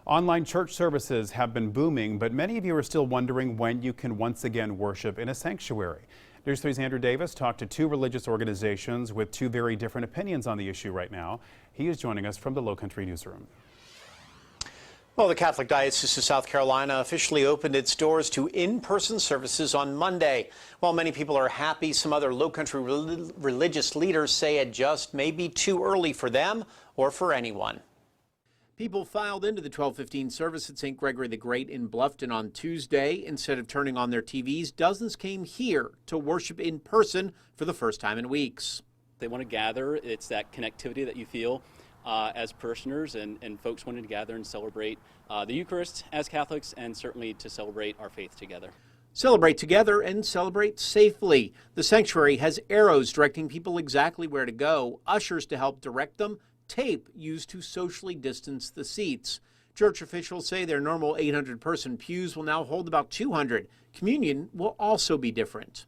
Online church services have been booming, but many of you are still wondering when you can once again worship in a sanctuary. News 3's Andrew Davis talked to two religious organizations with two very different opinions on the issue right now. He is joining us from the Lowcountry newsroom. Well, the Catholic Diocese of South Carolina officially opened its doors to in-person services on Monday. While many people are happy, some other Lowcountry religious leaders say it just may be too early for them or for anyone. People filed into the 12:15 service at St. Gregory the Great in Bluffton on Tuesday. Instead of turning on their TVs, dozens came here to worship in person for the first time in weeks. They want to gather. It's that connectivity that you feel as parishioners and folks wanting to gather and celebrate the Eucharist as Catholics, and certainly to celebrate our faith together. Celebrate together and celebrate safely. The sanctuary has arrows directing people exactly where to go, ushers to help direct them, tape used to socially distance the seats. Church officials say their normal 800-person pews will now hold about 200. Communion will also be different.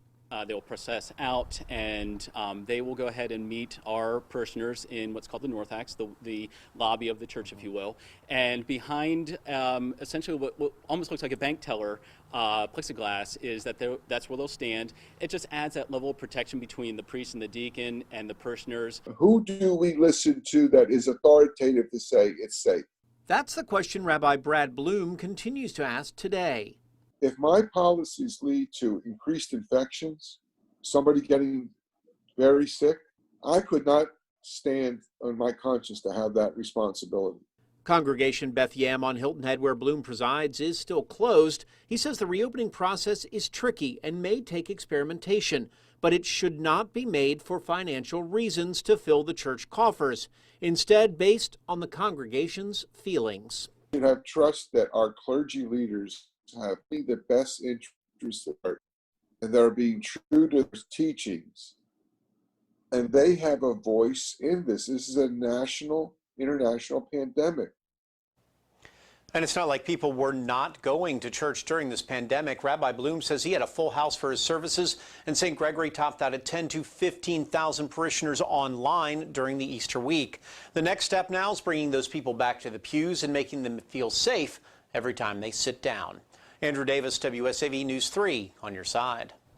They'll process out, and they will go ahead and meet our parishioners in what's called the North Acts, the lobby of the church, if you will. And behind essentially what almost looks like a bank teller, plexiglass, is that's where they'll stand. It just adds that level of protection between the priest and the deacon and the parishioners. Who do we listen to that is authoritative to say it's safe? That's the question Rabbi Brad Bloom continues to ask today. If my policies lead to increased infections, somebody getting very sick, I could not stand on my conscience to have that responsibility. Congregation Beth Yam on Hilton Head, where Bloom presides, is still closed. He says the reopening process is tricky and may take experimentation, but it should not be made for financial reasons to fill the church coffers, instead based on the congregation's feelings. You have trust that our clergy leaders have the best interests of our, and they're being true to their teachings, and they have a voice in this. This is a national, international pandemic. And it's not like people were not going to church during this pandemic. Rabbi Bloom says he had a full house for his services, and St. Gregory topped out at 10,000 to 15,000 parishioners online during the Easter week. The next step now is bringing those people back to the pews and making them feel safe every time they sit down. Andrew Davis, WSAV News 3, on your side.